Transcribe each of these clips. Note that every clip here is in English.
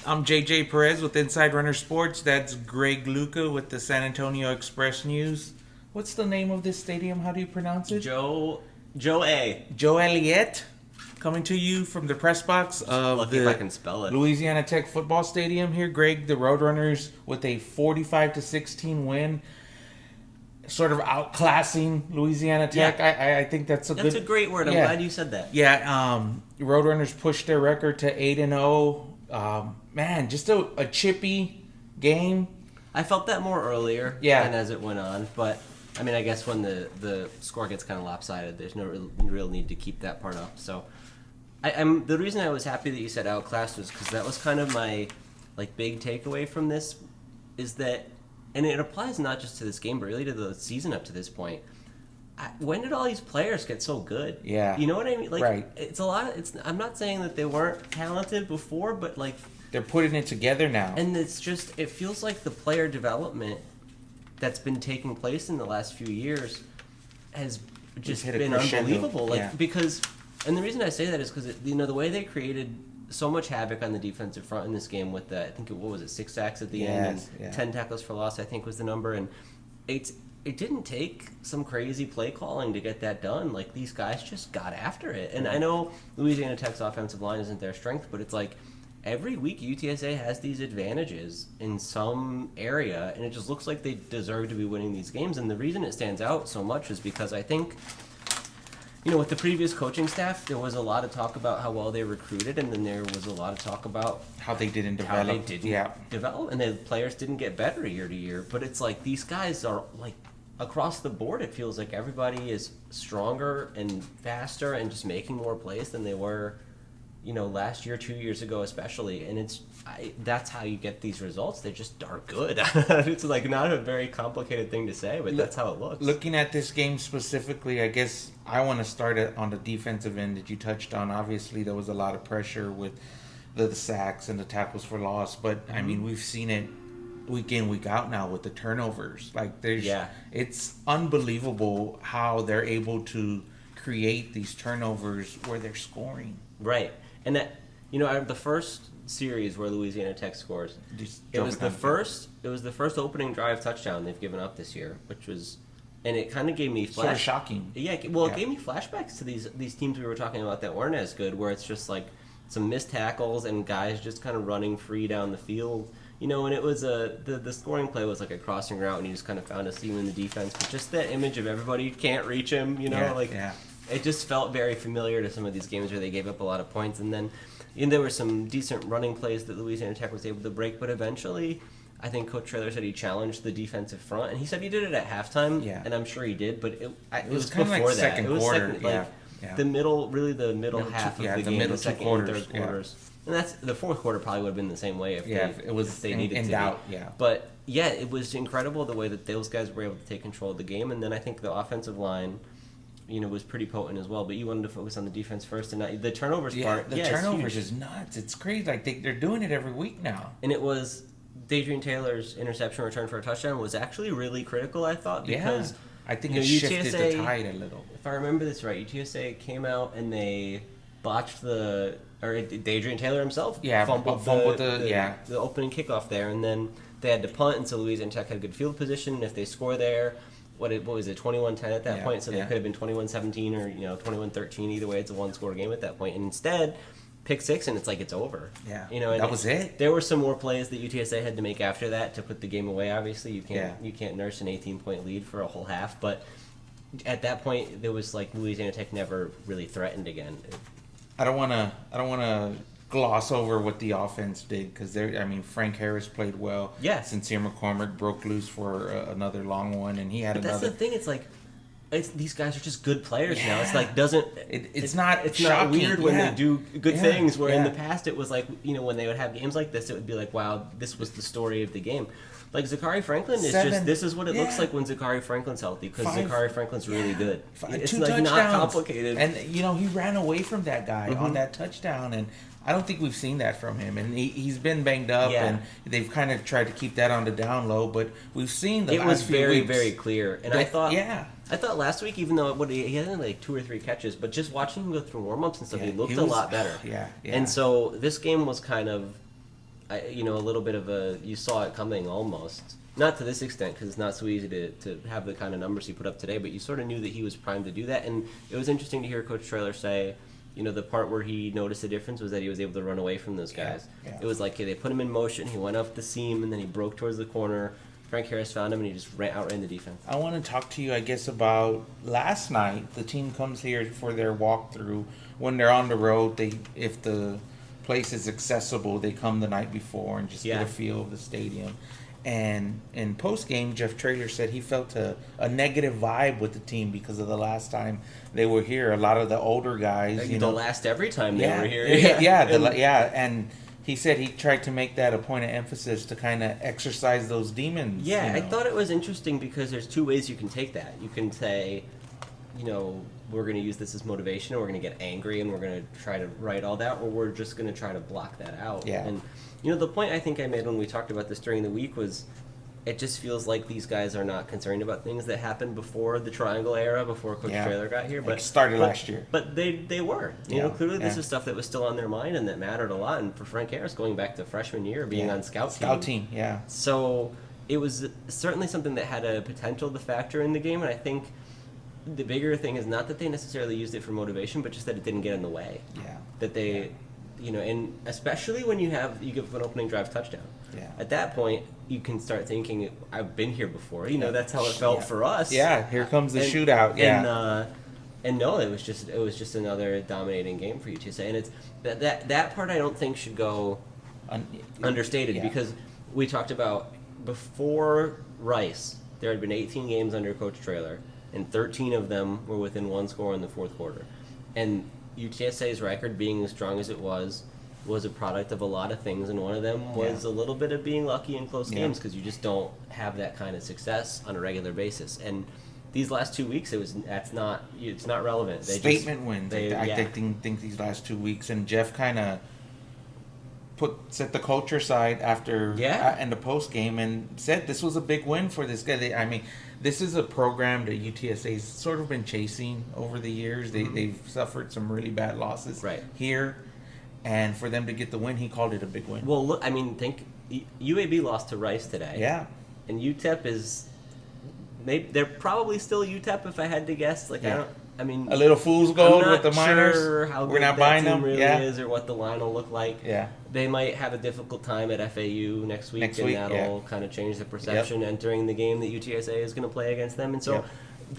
I'm JJ Perez with Inside Runner Sports. That's Greg Luca with the San Antonio Express News. What's the name of this stadium? How do you pronounce it? Joe A. Joe Elliott, coming to you from the press box of Lucky if I can spell it. Louisiana Tech football stadium here. Greg, the Roadrunners with a 45-16 win, sort of outclassing Louisiana Tech. Yeah. I think that's a great word. I'm glad you said that. Yeah, Roadrunners pushed their record to 8-0. Man, just a chippy game. I felt that more earlier than as it went on, but I mean, I guess when the score gets kind of lopsided, there's no real need to keep that part up. So, I'm the reason I was happy that you said outclassed was because that was kind of my big takeaway from this, is that, and it applies not just to this game, but really to the season up to this point. When did all these players get so good? Yeah, you know what I mean. Right. It's a lot. I'm not saying that they weren't talented before, but they're putting it together now. And it feels like the player development that's been taking place in the last few years has just been unbelievable. Because, and the reason I say that is because the way they created so much havoc on the defensive front in this game with I think what was it, 6 sacks at the end and 10 tackles for loss, I think was the number, and it didn't take some crazy play calling to get that done. These guys just got after it. And I know Louisiana Tech's offensive line isn't their strength, but it's every week UTSA has these advantages in some area, and it just looks like they deserve to be winning these games. And the reason it stands out so much is because I think, with the previous coaching staff, there was a lot of talk about how well they recruited, and then there was a lot of talk about how they didn't develop, and the players didn't get better year to year. But it's these guys are across the board, it feels like everybody is stronger and faster and just making more plays than they were, last year, 2 years ago especially. And that's how you get these results. They just are good. It's not a very complicated thing to say, but that's how it looks. Looking at this game specifically, I guess I want to start it on the defensive end that you touched on. Obviously, there was a lot of pressure with the sacks and the tackles for loss, but I mean, we've seen it week in, week out now with the turnovers. It's unbelievable how they're able to create these turnovers where they're scoring. Right. And that, the first series where Louisiana Tech scores, it was the first opening drive touchdown they've given up this year, which was, and it kind of gave me sort of shocking. Yeah, well, it gave me flashbacks to these teams we were talking about that weren't as good, where it's just some missed tackles and guys just kind of running free down the field. And it was the scoring play was a crossing route, and you just kind of found a seam in the defense. But just that image of everybody can't reach him, it just felt very familiar to some of these games where they gave up a lot of points. And then there were some decent running plays that Louisiana Tech was able to break, but eventually I think Coach Traylor said he challenged the defensive front, and he said he did it at halftime, and I'm sure he did, but it was kind of before that. Second quarter, the middle half of the game, the second and third quarters. Yeah. And that's the fourth quarter probably would have been the same way if they needed in to doubt, be. But it was incredible the way that those guys were able to take control of the game. And then I think the offensive line, was pretty potent as well. But you wanted to focus on the defense first, and not the turnovers part. The turnovers is nuts. It's crazy. They're doing it every week now. And it was Dadrian Taylor's interception return for a touchdown was actually really critical, I thought, because I think it shifted the tide a little. If I remember this right, UTSA came out and they botched Dadrian Taylor himself fumbled the opening kickoff there, and then they had to punt, and so Louisiana Tech had good field position, and if they score there, what was it, 21-10 at that point, so they could have been 21-17 or 21-13, either way it's a one-score game at that point, and instead pick six, and it's over. And that was it. There were some more plays that UTSA had to make after that to put the game away. Obviously, you can't nurse an 18-point lead for a whole half, but at that point there was Louisiana Tech never really threatened again. I don't want to gloss over what the offense did, because Frank Harris played well. Sincere McCormick broke loose for another long one, and he had another. That's the thing. These guys are just good players now. It's not weird when they do good things. Where in the past it was when they would have games like this, it would be wow, this was the story of the game. Zachary Franklin is this is what it looks like when Zachary Franklin's healthy, because Zachary Franklin's really good. It's 2 touchdowns. Not complicated. And he ran away from that guy on that touchdown, and I don't think we've seen that from him. And he's been banged up, and they've kind of tried to keep that on the down low. But we've seen the last few weeks. It was very, very clear. And I thought last week, even though he had 2 or 3 catches, but just watching him go through warm-ups and stuff, he looked a lot better. And so this game was kind of, a little bit of you saw it coming almost. Not to this extent, because it's not so easy to have the kind of numbers he put up today, but you sort of knew that he was primed to do that. And it was interesting to hear Coach Traylor say, the part where he noticed the difference was that he was able to run away from those guys. Yeah. It was like they put him in motion, he went up the seam, and then he broke towards the corner. Frank Harris found him, and he just outran the defense. I want to talk to you, I guess, about last night. The team comes here for their walkthrough. When they're on the road, if the place is accessible, they come the night before and just get a feel of the stadium. And in postgame, Jeff Traylor said he felt a negative vibe with the team because of the last time they were here. A lot of the older guys, every time they were here. And he said he tried to make that a point of emphasis to kind of exercise those demons. Yeah, I thought it was interesting because there's two ways you can take that. You can say, we're going to use this as motivation, and we're going to get angry, and we're going to try to write all that, or we're just going to try to block that out. Yeah. And the point I think I made when we talked about this during the week was, it just feels like these guys are not concerned about things that happened before the Triangle era, before Coach Traylor got here. But started last year. But they were. Clearly this is stuff that was still on their mind and that mattered a lot. And for Frank Harris, going back to freshman year, being on scout team. So it was certainly something that had a potential to factor in the game. And I think the bigger thing is not that they necessarily used it for motivation, but just that it didn't get in the way. Yeah. That they, and especially when you give an opening drive touchdown. Yeah. At that point, you can start thinking, I've been here before. That's how it felt for us. Yeah, here comes the shootout. Yeah. And no, it was just another dominating game for UTSA, and it's that part I don't think should go understated because we talked about before Rice, there had been 18 games under Coach Traylor, and 13 of them were within one score in the fourth quarter, and UTSA's record being as strong as it was a product of a lot of things, and one of them was a little bit of being lucky in close games because you just don't have that kind of success on a regular basis. And these last 2 weeks, it's not relevant. Statement wins. I think these last 2 weeks, and Jeff kind of set the culture aside after in the post game and said this was a big win for this guy. This is a program that UTSA's sort of been chasing over the years. They've suffered some really bad losses here. And for them to get the win, he called it a big win. Well, look, think UAB lost to Rice today. Yeah. And UTEP is, they're probably still UTEP if I had to guess. A little fool's gold with the minors. Sure how we're not buying them. Really is or what the line will look like. Yeah. They might have a difficult time at FAU next week, and that'll kind of change the perception entering the game that UTSA is going to play against them. And so.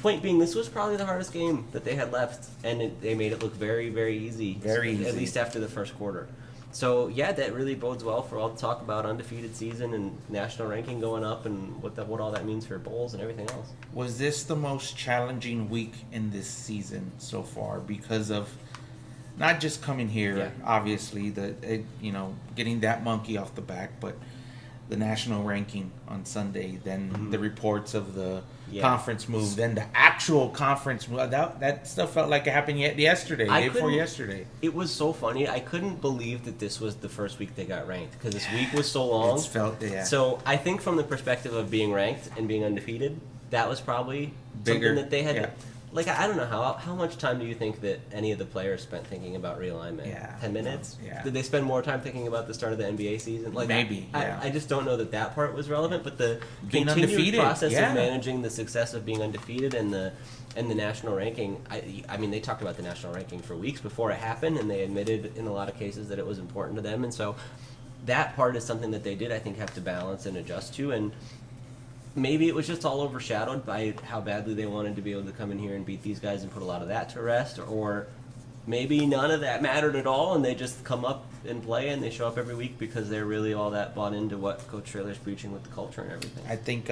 Point being, this was probably the hardest game that they had left, and they made it look very, very easy. Very easy. At least after the first quarter. So, that really bodes well for all the talk about undefeated season and national ranking going up and what all that means for bowls and everything else. Was this the most challenging week in this season so far because of not just coming here, obviously, getting that monkey off the back, but the national ranking on Sunday, then the reports of the conference move, then the actual conference move. That stuff felt like it happened yesterday, day before yesterday. It was so funny. I couldn't believe that this was the first week they got ranked because this week was so long. So I think from the perspective of being ranked and being undefeated, that was probably bigger, something that they had. I don't know how much time do you think that any of the players spent thinking about realignment? 10 minutes? Did they spend more time thinking about the start of the NBA season? Maybe. I just don't know that part was relevant, but the being continued undefeated, process of managing the success of being undefeated and the national ranking. They talked about the national ranking for weeks before it happened, and they admitted in a lot of cases that it was important to them, and so that part is something that they did, I think, have to balance and adjust to, and maybe it was just all overshadowed by how badly they wanted to be able to come in here and beat these guys and put a lot of that to rest, or maybe none of that mattered at all and they just come up and play and they show up every week because they're really all that bought into what Coach Traylor's preaching with the culture and everything. I think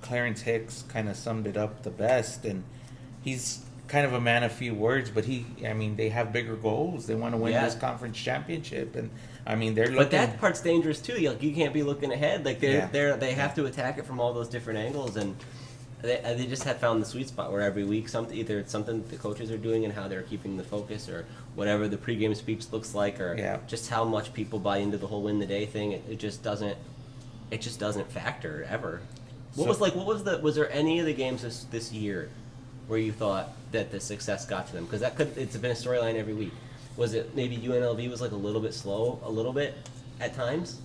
Clarence Hicks kind of summed it up the best, and he's kind of a man of few words, but they have bigger goals. They want to win this conference championship, and they're looking. But that part's dangerous too. You can't be looking ahead. They have to attack it from all those different angles, and they just have found the sweet spot where every week either it's something that the coaches are doing and how they're keeping the focus, or whatever the pregame speech looks like, or just how much people buy into the whole win the day thing. It just doesn't factor ever. Was there any of the games this year where you thought that the success got to them? Because it's been a storyline every week. Was it maybe UNLV was a little bit slow, a little bit at times?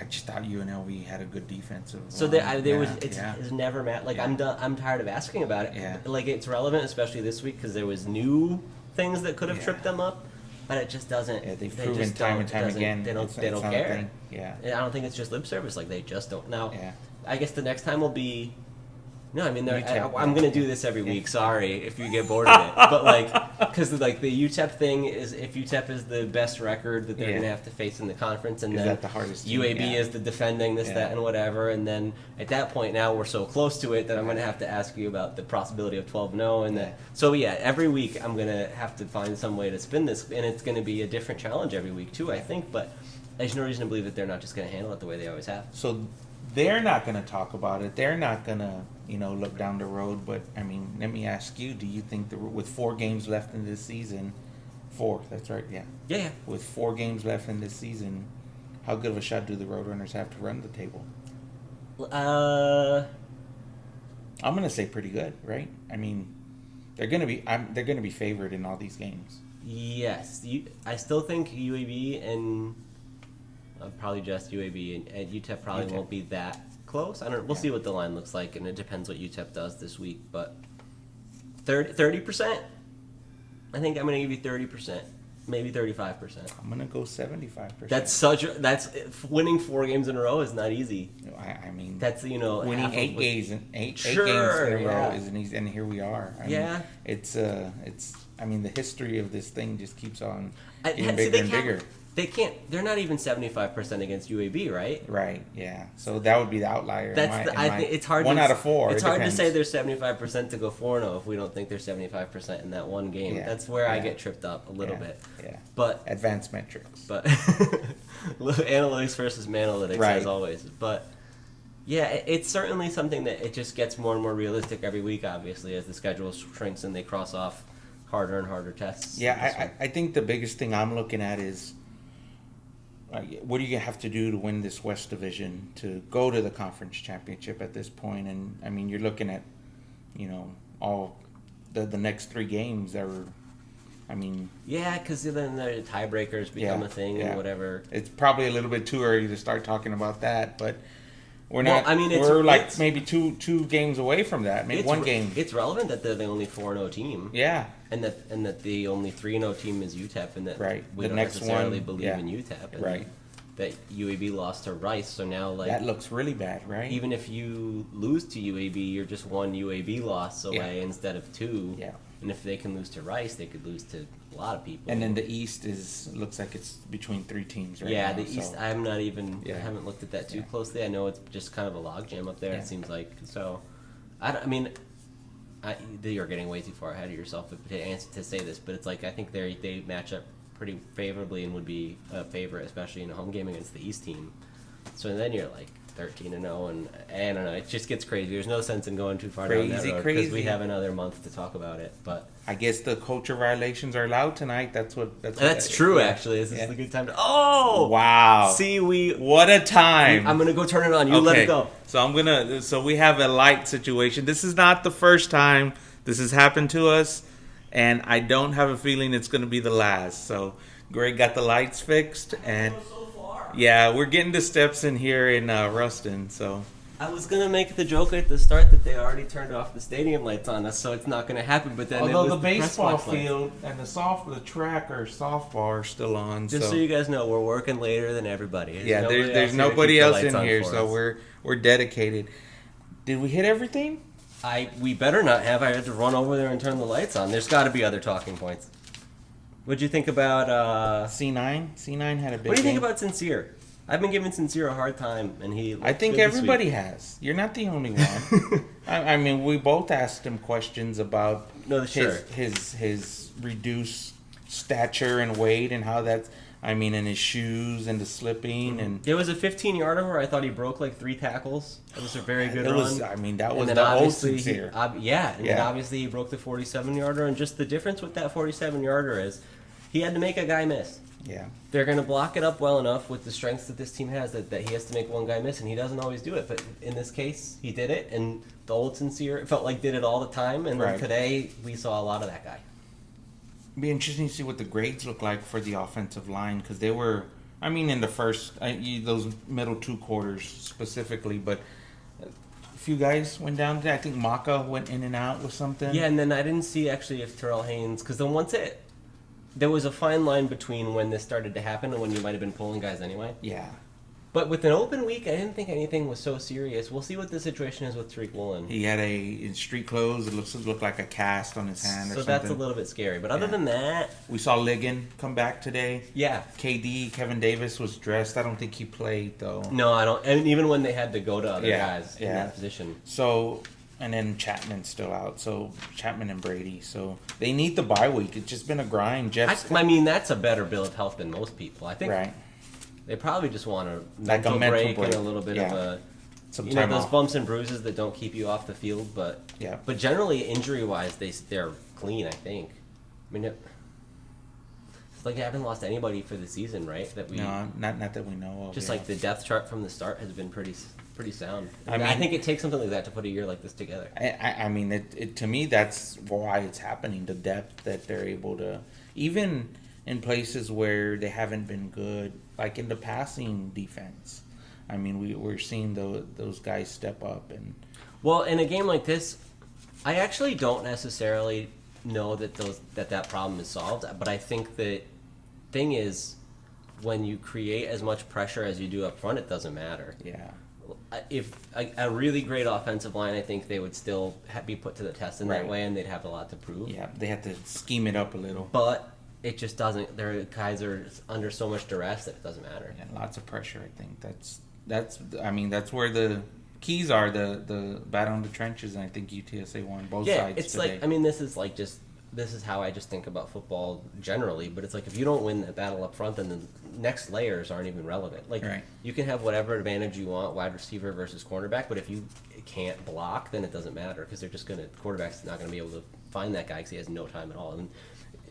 I just thought UNLV had a good defensive. So it's never Matt. Like I'm done. I'm tired of asking about it. Yeah. Like it's relevant, especially this week because there was new things that could have tripped them up, but it just doesn't. Yeah, they've proven time and time again. They don't care. Yeah. I don't think it's just lip service. Like they just don't. Now, Yeah. I guess the next time will be. No, I mean, I'm going to do this every week. Sorry if you get bored of it. But, like, because, like, the UTEP thing is if UTEP is the best record that they're going to have to face in the conference, and then the hardest UAB is the defending this, that, and whatever, and then at that point now we're so close to it that I'm going to have to ask you about the possibility of 12-0. And that. So, yeah, every week I'm going to have to find some way to spin this, and it's going to be a different challenge every week, too, I think. But there's no reason to believe that they're not just going to handle it the way they always have. So they're not going to talk about it. They're not going to, look down the road. But, I mean, let me ask you, do you think with 4 games left in this season, 4, that's right, yeah. Yeah. With 4 games left in this season, how good of a shot do the Roadrunners have to run the table? I'm going to say pretty good, right? I mean, they're going to be favored in all these games. Yes. I still think UAB and probably just UAB and UTEP probably won't be that close. I don't. We'll see what the line looks like, and it depends what UTEP does this week. But 30%. I think I'm going to give you 30%, maybe 35%. I'm going to go 75%. That's winning 4 games in a row is not easy. I mean, that's winning 8 games in a row isn't easy, and here we are. I mean, it's I mean, the history of this thing just keeps on getting bigger and bigger. They can't. They're not even 75% against UAB, right? Right. Yeah. So that would be the outlier. I think it's hard. 1 out of 4. It's hard to say they're 75% to go 4-0 if we don't think they're 75% in that one game. Yeah. That's where I get tripped up a little bit. Yeah. But advanced metrics. But analytics versus manalytics, as always. But yeah, it's certainly something that it just gets more and more realistic every week. Obviously, as the schedule shrinks and they cross off harder and harder tests. Yeah, I think the biggest thing I'm looking at is, what do you have to do to win this West Division to go to the conference championship at this point? And I mean, you're looking at, all the next 3 games that were, I mean. Yeah, because then the tiebreakers become a thing and whatever. It's probably a little bit too early to start talking about that, but we're not. I mean, we're like maybe two games away from that. Maybe 1 game. It's relevant that they're the only 4-0 team. Yeah. And that the only 3-0 team is UTEP, and that we don't necessarily believe in UTEP. And that UAB lost to Rice, so now that looks really bad, right? Even if you lose to UAB, you're just 1 UAB loss away instead of 2. Yeah. And if they can lose to Rice, they could lose to a lot of people. And then the East looks like it's between 3 teams right now. Yeah, the East. I'm not even. I haven't looked at that too closely. I know it's just kind of a logjam up there. It seems like so. You're getting way too far ahead of yourself to say this, but it's like I think they match up pretty favorably and would be a favorite, especially in a home game against the East team. So then you're like 13-0, and I don't know. It just gets crazy. There's no sense in going too far down that road because we have another month to talk about it. But I guess the culture violations are allowed tonight. That's true. Actually, this is a good time to. Oh wow! See, what a time! I'm gonna go turn it on. You let it go. So we have a light situation. This is not the first time this has happened to us, and I don't have a feeling it's gonna be the last. So Greg got the lights fixed, and yeah, we're getting the steps in here in Ruston. So I was gonna make the joke at the start that they already turned off the stadium lights on us, so it's not gonna happen. But then although the baseball field and the track or softball are still on. Just so you guys know, we're working later than everybody. There's nobody else in here, so we're dedicated. Did we hit everything? We better not have. I had to run over there and turn the lights on. There's got to be other talking points. What'd you think about C9? C9 had a big. What do you think about Sincere? I've been giving Sincere a hard time, and I think everybody has. You're not the only one. I mean, we both asked him questions about his reduced stature and weight and how that's. I mean, and his shoes and the slipping and. There was a 15-yarder where I thought he broke like 3 tackles. It was a very good run. That was the old Sincere. Then obviously he broke the 47-yarder, and just the difference with that 47-yarder is he had to make a guy miss. Yeah. They're going to block it up well enough with the strengths that this team has that he has to make one guy miss, and he doesn't always do it. But in this case, he did it, and the old Sincere, it felt like did it all the time. And then today, we saw a lot of that guy. It'd be interesting to see what the grades look like for the offensive line because they were I mean, in the first, those middle 2 quarters specifically, but a few guys went down today. I think Maka went in and out with something. Yeah, and then I didn't see actually if Terrell Haynes, because then there was a fine line between when this started to happen and when you might have been pulling guys anyway. Yeah. But with an open week, I didn't think anything was so serious. We'll see what the situation is with Tariq Woolen. He had in street clothes. It looked like a cast on his hand or something. So that's a little bit scary. But other than that... We saw Ligon come back today. Yeah. KD, Kevin Davis, was dressed. I don't think he played, though. No, I don't. And even when they had to go to other guys in that position. So... And then Chapman's still out, so Chapman and Brady. So they need the bye week. It's just been a grind. I mean, that's a better bill of health than most people. I think right. They probably just want a mental break and a little bit of a some those off. Bumps and bruises that don't keep you off the field. But generally, injury wise, they're clean. I think. I mean, it's like they haven't lost anybody for the season, right? No, not that we know of. Just like the depth chart from the start has been pretty sound. I think it takes something like that to put a year like this together. I mean, it to me, that's why it's happening. The depth that they're able to, even in places where they haven't been good, like in the passing defense. I mean, we're seeing those guys step up. And well, in a game like this, I actually don't necessarily know that problem is solved. But I think the thing is, when you create as much pressure as you do up front, it doesn't matter. Yeah. If a really great offensive line, I think they would still be put to the test in that way, and they'd have a lot to prove. Yeah, they have to scheme it up a little. But it just doesn't. Their guys are under so much duress that it doesn't matter. Yeah, lots of pressure. I think that's where the keys are. The battle in the trenches, and I think UTSA won both sides. It's today. this is how I just think about football generally. But it's like if you don't win the battle up front, then the next layers aren't even relevant. Like you can have whatever advantage you want, wide receiver versus cornerback, but if you can't block, then it doesn't matter because quarterback's not gonna be able to find that guy because he has no time at all. And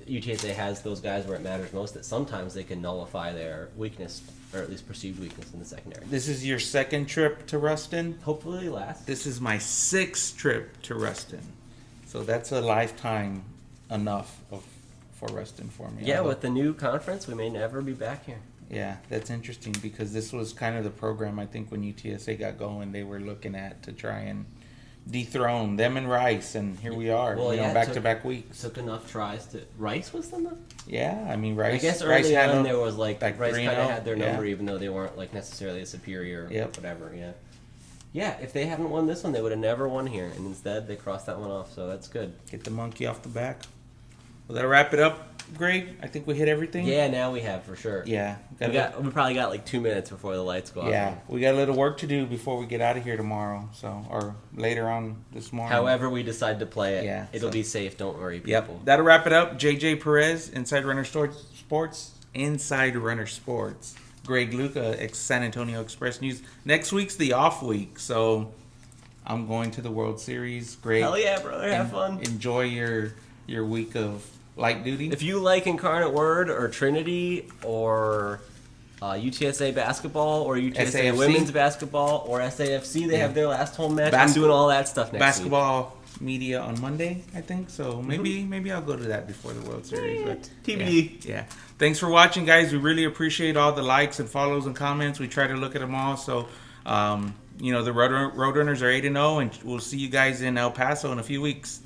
UTSA has those guys where it matters most that sometimes they can nullify their weakness, or at least perceived weakness in the secondary. This is your second trip to Ruston? Hopefully last. This is my 6th trip to Ruston. So that's a lifetime enough for Ruston for me. Yeah, with the new conference, we may never be back here. Yeah, that's interesting because this was kind of the program, I think, when UTSA got going, they were looking at to try and dethrone them and Rice, and here we are, back-to-back weeks. Took enough tries to... Rice was the... Yeah, I mean, Rice... I guess early on there was, Rice 3-0, kind of had their number, even though they weren't, necessarily a superior whatever, Yeah, if they hadn't won this one, they would have never won here, and instead they crossed that one off, so that's good. Get the monkey off the back. Well, that'll wrap it up, Greg. I think we hit everything. Yeah, now we have, for sure. Yeah. We probably got 2 minutes before the lights go off. Yeah, we got a little work to do before we get out of here tomorrow, or later on this morning. However we decide to play it, it'll be safe. Don't worry, people. Yep, that'll wrap it up. JJ Perez, Inside Runner Sports, Inside Runner Sports. Greg Luca, San Antonio Express News. Next week's the off week, so I'm going to the World Series. Greg, hell yeah, brother, have fun. Enjoy your week of light duty. If you like Incarnate Word or Trinity or UTSA basketball or UTSA women's basketball or SAFC, they have their last home match. I'm doing all that stuff next week. Basketball media on Monday, I think. So maybe I'll go to that before the World Series. But TBD. Yeah. Thanks for watching, guys. We really appreciate all the likes and follows and comments. We try to look at them all. So, the Roadrunners are 8-0, and we'll see you guys in El Paso in a few weeks.